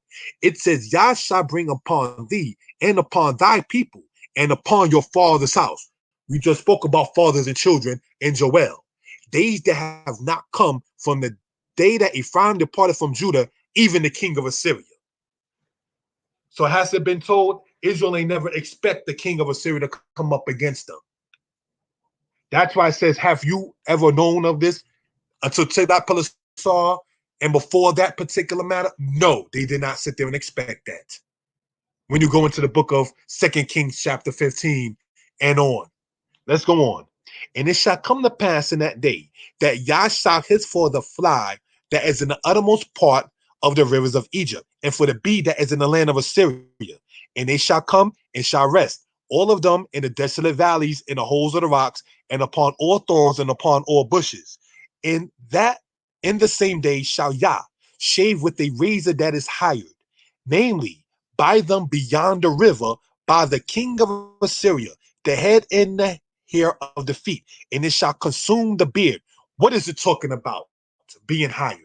it says, Yah shall bring upon thee and upon thy people and upon your father's house. We just spoke about fathers and children in Joel. Days that have not come from the day that Ephraim departed from Judah, even the king of Assyria. So has it been told, Israel ain't never expect the king of Assyria to come up against them. That's why it says, have you ever known of this until that Pelisar and before that particular matter? No, they did not sit there and expect that. When you go into the book of 2 Kings chapter 15 and on. Let's go on. And it shall come to pass in that day that Yah shall his for the fly that is in the uttermost part of the rivers of Egypt, and for the bee that is in the land of Assyria. And they shall come and shall rest, all of them in the desolate valleys, in the holes of the rocks, and upon all thorns, and upon all bushes. In the same day shall Yah shave with a razor that is hired, namely, by them beyond the river, by the king of Assyria, the head and the hair of the feet, and it shall consume the beard. What is it talking about? Being hired.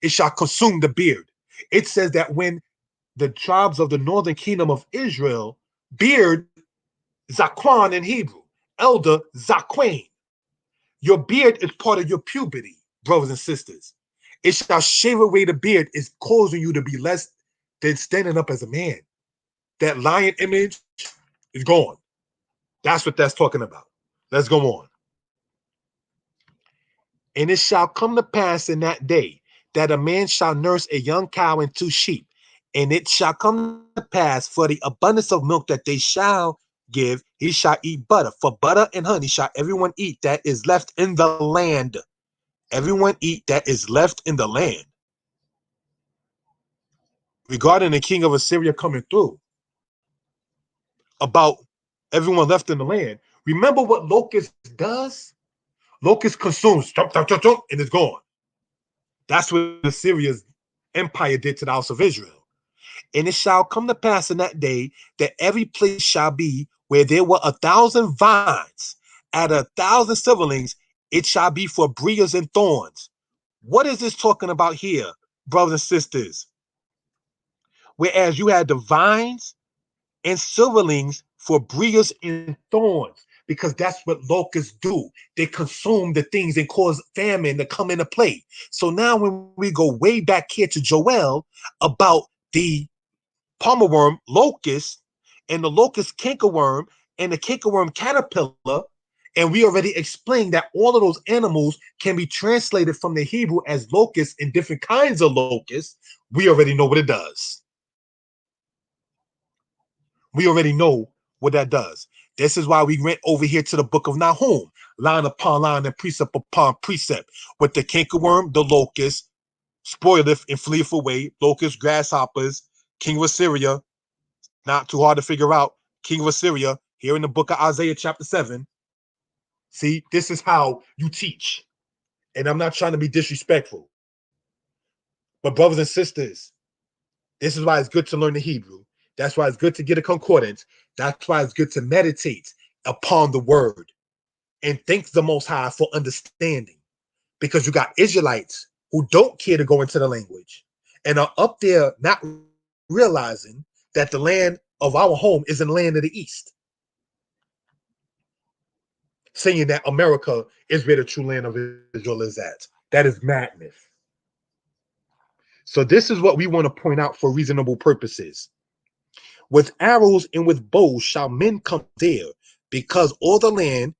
It shall consume the beard. It says that when the tribes of the northern kingdom of Israel, beard, Zaquan in Hebrew, elder, Zaquain. Your beard is part of your puberty, brothers and sisters. It shall shave away the beard, is causing you to be less than standing up as a man. That lion image is gone. That's what that's talking about. Let's go on. And it shall come to pass in that day that a man shall nurse a young cow and 2 sheep. And it shall come to pass for the abundance of milk that they shall give, he shall eat butter. For butter and honey shall everyone eat that is left in the land. Everyone eat that is left in the land. Regarding the king of Assyria coming through, about everyone left in the land, remember what locust does? Locust consumes, and it's gone. That's what Assyria's empire did to the house of Israel. And it shall come to pass in that day that every place shall be where there were 1,000 vines, at 1,000 silverlings, it shall be for briars and thorns. What is this talking about here, brothers and sisters? Whereas you had the vines and silverlings for briars and thorns, because that's what locusts do. They consume the things and cause famine to come into play. So now when we go way back here to Joel about the palmer worm locust and the locust cankerworm and the cankerworm caterpillar, and we already explained that all of those animals can be translated from the Hebrew as locusts and different kinds of locusts. We already know what it does. We already know what that does. This is why we went over here to the book of Nahum, line upon line and precept upon precept, with the cankerworm, the locust, spoileth and fleeth away, locusts, grasshoppers, king of Assyria, not too hard to figure out, king of Assyria, here in the book of Isaiah chapter 7. See, this is how you teach. And I'm not trying to be disrespectful. But brothers and sisters, this is why it's good to learn the Hebrew. That's why it's good to get a concordance. That's why it's good to meditate upon the word and thank the Most High for understanding. Because you got Israelites who don't care to go into the language and are up there not realizing that the land of our home is in the land of the East. Saying that America is where the true land of Israel is at. That is madness. So this is what we want to point out for reasonable purposes. With arrows and with bows shall men come there, because all the land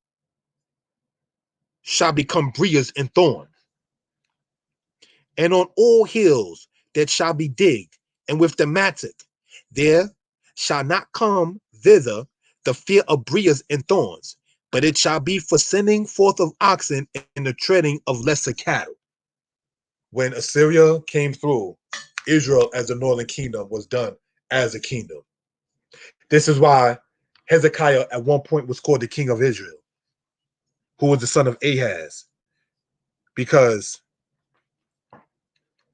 shall become briars and thorns. And on all hills that shall be digged, and with the mattock, there shall not come thither the fear of briars and thorns, but it shall be for sending forth of oxen and the treading of lesser cattle. When Assyria came through, Israel as the northern kingdom was done as a kingdom. This is why Hezekiah at one point was called the king of Israel, who was the son of Ahaz, because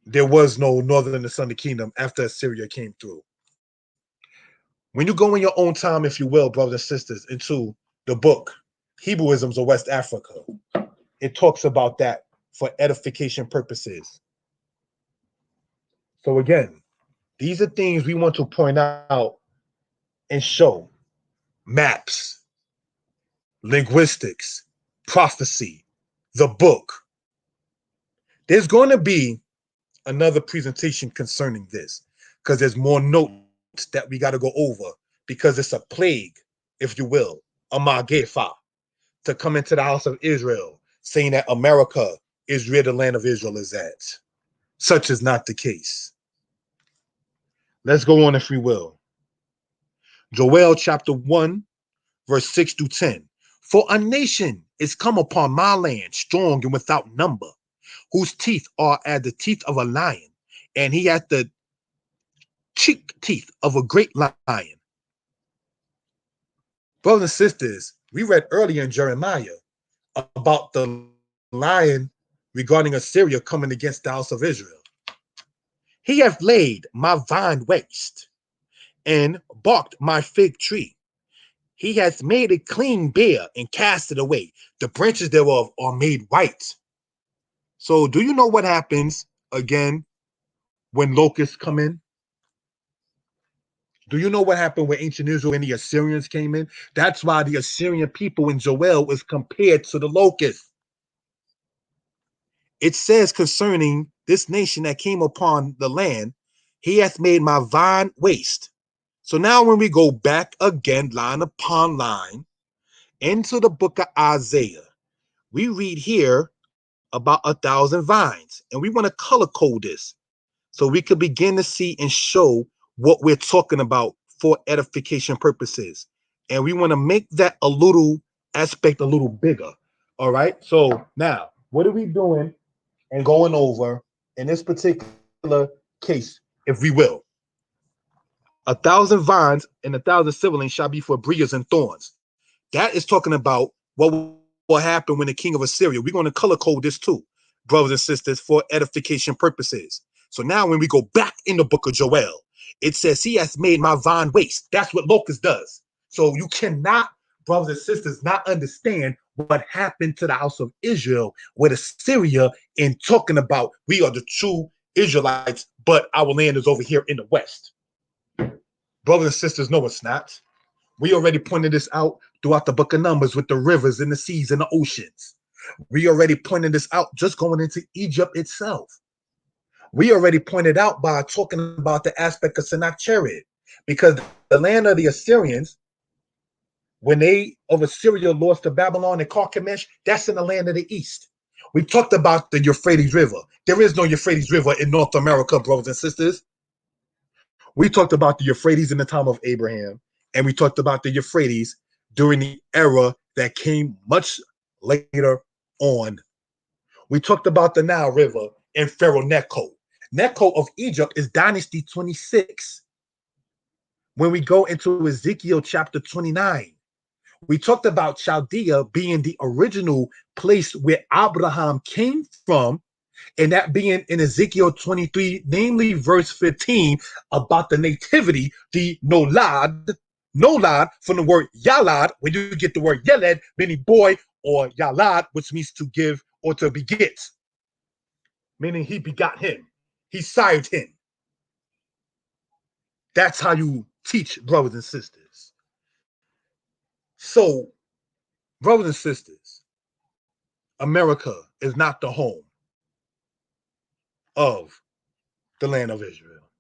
there was no northern and southern kingdom after Assyria came through. When you go in your own time, if you will, brothers and sisters, into the book Hebrewisms of West Africa, it talks about that for edification purposes. So again, these are things we want to point out and show. Maps, linguistics, prophecy, the book. There's going to be another presentation concerning this because there's more notes that we got to go over because it's a plague, if you will, a magefa, to come into the house of Israel saying that America is where the land of Israel is at. Such is not the case. Let's go on, if we will. Joel chapter 1, verse 6 through 10. For a nation is come upon my land, strong and without number, whose teeth are as the teeth of a lion, and he hath the cheek teeth of a great lion. Brothers and sisters, we read earlier in Jeremiah about the lion regarding Assyria coming against the house of Israel. He hath laid my vine waste and barked my fig tree. He hath made it clean bare and cast it away. The branches thereof are made white. So do you know what happens again when locusts come in? Do you know what happened when ancient Israel and the Assyrians came in? That's why the Assyrian people in Joel is compared to the locusts. It says concerning this nation that came upon the land, he hath made my vine waste. So now when we go back again, line upon line, into the book of Isaiah, we read here about 1,000 vines. And we want to color code this so we could begin to see and show what we're talking about for edification purposes. And we want to make that a little aspect a little bigger. All right. So now, what are we doing and going over in this particular case, if we will? 1,000 vines and 1,000 siblings shall be for briars and thorns. That is talking about what will happen when the king of Assyria. We're going to color code this too, brothers and sisters, for edification purposes. So now when we go back in the book of Joel, it says he has made my vine waste. That's what locust does. So you cannot, brothers and sisters, not understand what happened to the house of Israel with Assyria in talking about we are the true Israelites, but our land is over here in the west. Brothers and sisters, no, it's not. We already pointed this out throughout the book of Numbers with the rivers and the seas and the oceans. We already pointed this out just going into Egypt itself. We already pointed out by talking about the aspect of Sennacherib, because the land of the Assyrians, when they of Assyria lost to Babylon and Carchemish, that's in the land of the east. We talked about the Euphrates River. There is no Euphrates River in North America, brothers and sisters. We talked about the Euphrates in the time of Abraham, and we talked about the Euphrates during the era that came much later on. We talked about the Nile River and Pharaoh Necho. Necho of Egypt is Dynasty 26. When we go into Ezekiel chapter 29, we talked about Chaldea being the original place where Abraham came from, and that being in Ezekiel 23, namely verse 15, about the nativity, the nolad from the word yalad, when you get the word yeled, meaning boy, or yalad, which means to give or to beget, meaning he begot him, he sired him. That's how you teach, brothers and sisters. So, brothers and sisters, America is not the home of the land of Israel.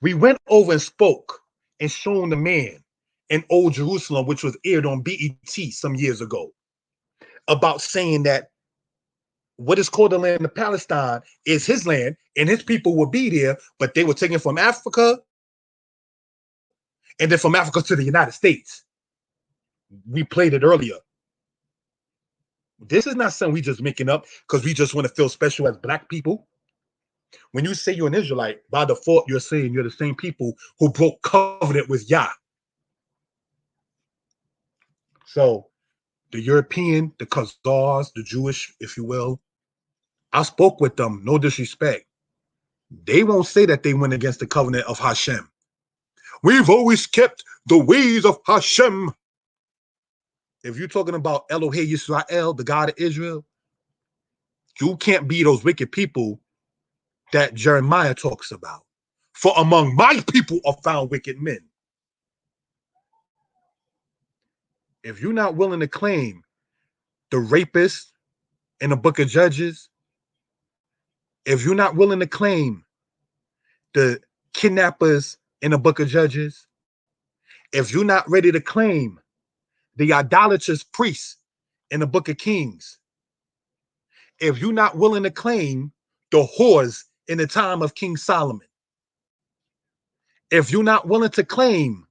We went over and spoke and shown the man in Old Jerusalem, which was aired on BET some years ago. about saying that what is called the land of Palestine is his land, and his people will be there, but they were taken from Africa and then from Africa to the United States. We played it earlier. This is not something we just making up because we just want to feel special as black people. When you say you're an Israelite, by default, you're saying you're the same people who broke covenant with Yah. So the European, the Khazars, the Jewish, if you will, I spoke with them, no disrespect. They won't say that they went against the covenant of Hashem. We've always kept the ways of Hashem. If you're talking about Elohei Yisrael, the God of Israel, you can't be those wicked people that Jeremiah talks about. For among my people are found wicked men. If you're not willing to claim the rapists in the book of Judges, if you're not willing to claim the kidnappers in the book of Judges, if you're not ready to claim the idolatrous priests in the book of Kings, if you're not willing to claim the whores in the time of King Solomon, if you're not willing to claim,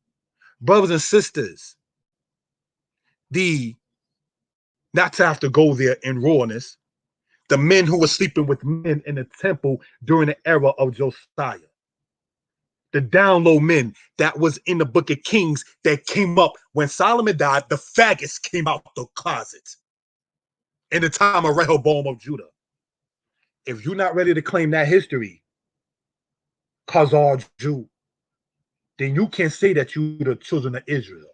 brothers and sisters, not to have to go there in rawness, the men who were sleeping with men in the temple during the era of Josiah, the down low men that was in the book of Kings that came up when Solomon died, the faggots came out the closet in the time of Rehoboam of Judah. If you're not ready to claim that history, Khazar Jew, then you can't say that you're the children of Israel.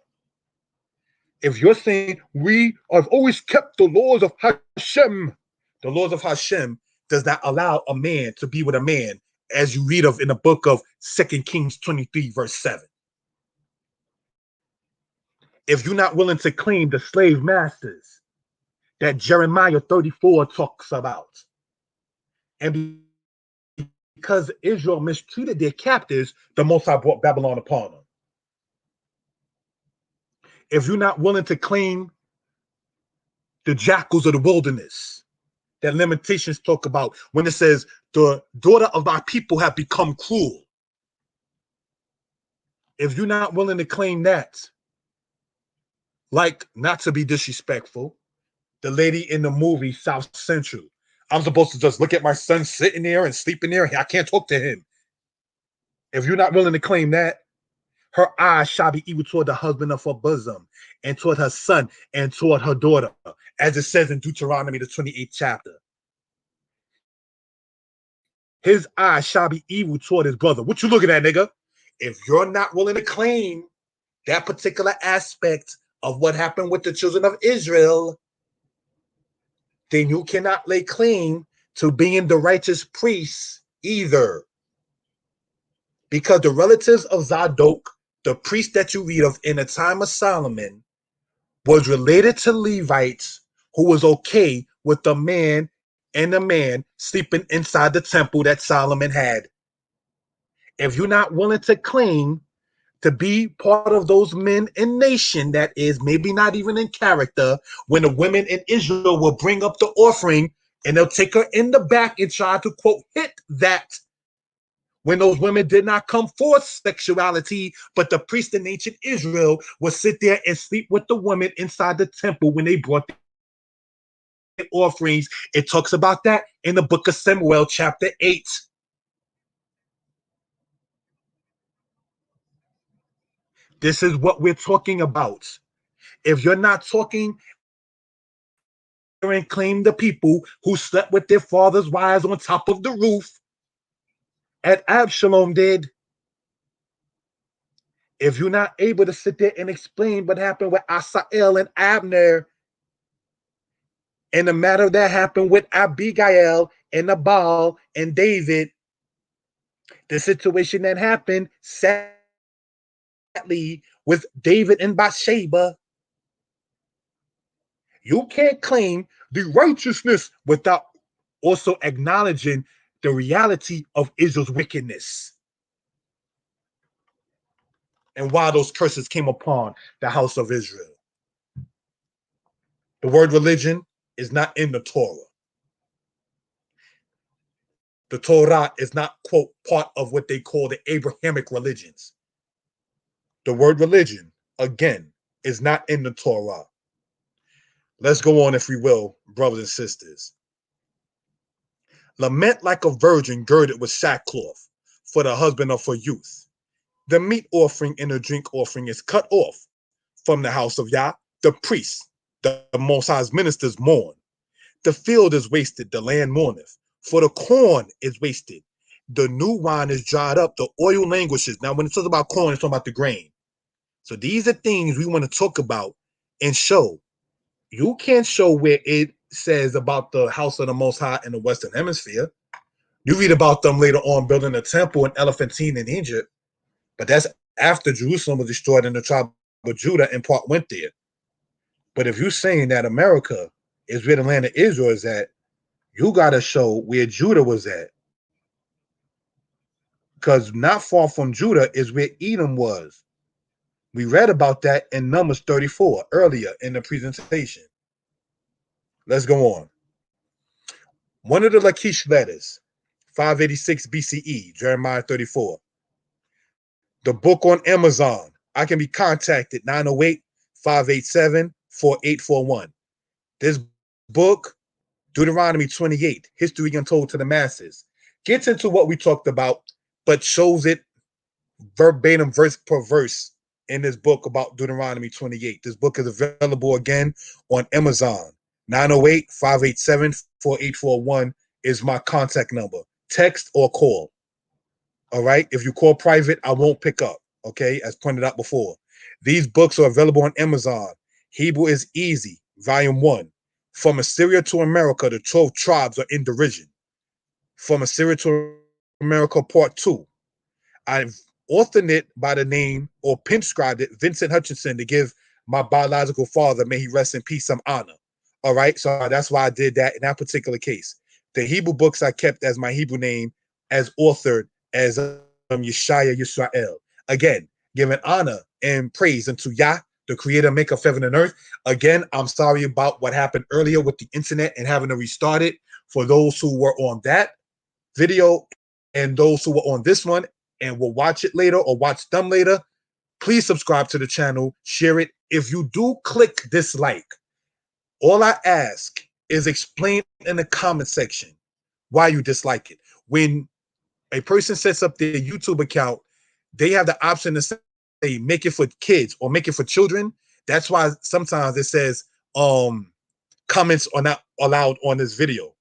If you're saying we have always kept the laws of Hashem, the laws of Hashem does not allow a man to be with a man, as you read of in the book of 2 Kings 23, verse 7. If you're not willing to claim the slave masters that Jeremiah 34 talks about, and because Israel mistreated their captives, the Most High brought Babylon upon them. If you're not willing to claim the jackals of the wilderness that Lamentations talk about when it says the daughter of my people have become cruel, if you're not willing to claim that, like, not to be disrespectful, the lady in the movie South Central, I'm supposed to just look at my son sitting there and sleeping there, I can't talk to him. If you're not willing to claim that, her eyes shall be evil toward the husband of her bosom, and toward her son, and toward her daughter, as it says in Deuteronomy, the 28th chapter. His eyes shall be evil toward his brother. What you looking at, nigga? If you're not willing to claim that particular aspect of what happened with the children of Israel, then you cannot lay claim to being the righteous priests either. Because the relatives of Zadok, the priest that you read of in the time of Solomon, was related to Levites who was okay with the man and the man sleeping inside the temple that Solomon had. If you're not willing to claim to be part of those men in nation that is maybe not even in character, when the women in Israel will bring up the offering and they'll take her in the back and try to, quote, hit that, when those women did not come forth sexuality, but the priest in ancient Israel would sit there and sleep with the women inside the temple when they brought the offerings. It talks about that in the book of Samuel, chapter 8. This is what we're talking about. If you're not talking and claim the people who slept with their father's wives on top of the roof, as Absalom did, if you're not able to sit there and explain what happened with Asael and Abner, and the matter that happened with Abigail and Nabal and David, the situation that happened sadly with David and Bathsheba, you can't claim the righteousness without also acknowledging the reality of Israel's wickedness and why those curses came upon the house of Israel. The word religion is not in the Torah. The Torah is not, quote, part of what they call the Abrahamic religions. The word religion, again, is not in the Torah. Let's go on, if we will, brothers and sisters. Lament like a virgin girded with sackcloth for the husband of her youth. The meat offering and the drink offering is cut off from the house of Yah. The priests, the Most High's ministers, mourn. The field is wasted, the land mourneth, for the corn is wasted. The new wine is dried up, the oil languishes. Now, when it talks about corn, it's talking about the grain. So these are things we want to talk about and show. You can't show where it says about the house of the Most High in the Western Hemisphere. You read about them later on building a temple in Elephantine in Egypt, but that's after Jerusalem was destroyed and the tribe of Judah in part went there. But if you're saying that America is where the land of Israel is at, you got to show where Judah was at. Because not far from Judah is where Edom was. We read about that in Numbers 34 earlier in the presentation. Let's go on. One of the Lachish letters, 586 BCE, Jeremiah 34. The book on Amazon. I can be contacted, 908-587-4841. This book, Deuteronomy 28, History Untold to the Masses, gets into what we talked about, but shows it verbatim, verse per verse in this book about Deuteronomy 28. This book is available again on Amazon. 908-587-4841 is my contact number. Text or call. All right. If you call private, I won't pick up. Okay. As pointed out before. These books are available on Amazon. Hebrew is Easy, Volume 1. From Assyria to America, the 12 tribes are in derision. From Assyria to America, Part 2. I've authored it by the name, or pin-scribed it, Vincent Hutchinson, to give my biological father, may he rest in peace, some honor. All right. So that's why I did that in that particular case. The Hebrew books I kept as my Hebrew name, as authored as Yeshaya Yisrael. Again, giving honor and praise unto Yah, the creator, maker of heaven and earth. Again, I'm sorry about what happened earlier with the internet and having to restart it. For those who were on that video and those who were on this one and will watch it later or watch them later, please subscribe to the channel, share it. If you do click dislike, all I ask is explain in the comment section why you dislike it. When a person sets up their YouTube account, they have the option to say, make it for kids or make it for children. That's why sometimes it says comments are not allowed on this video.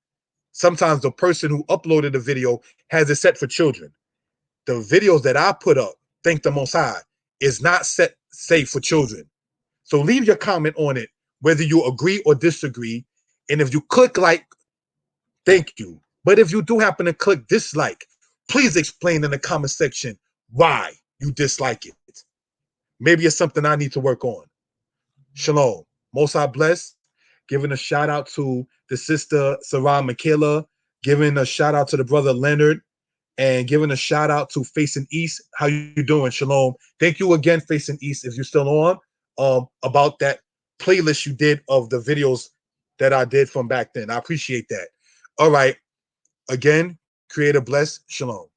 Sometimes the person who uploaded the video has it set for children. The videos that I put up, thank the Most High, is not set safe for children. So leave your comment on it, whether you agree or disagree. And if you click like, thank you. But if you do happen to click dislike, please explain in the comment section why you dislike it. Maybe it's something I need to work on. Shalom. Most High bless. Giving a shout out to the sister Sarah Michaela. Giving a shout out to the brother Leonard. And giving a shout out to Facing East. How you doing? Shalom. Thank you again, Facing East, if you're still on, about that playlist you did of the videos that I did from back then. I appreciate that. All right. Again, creator bless. Shalom.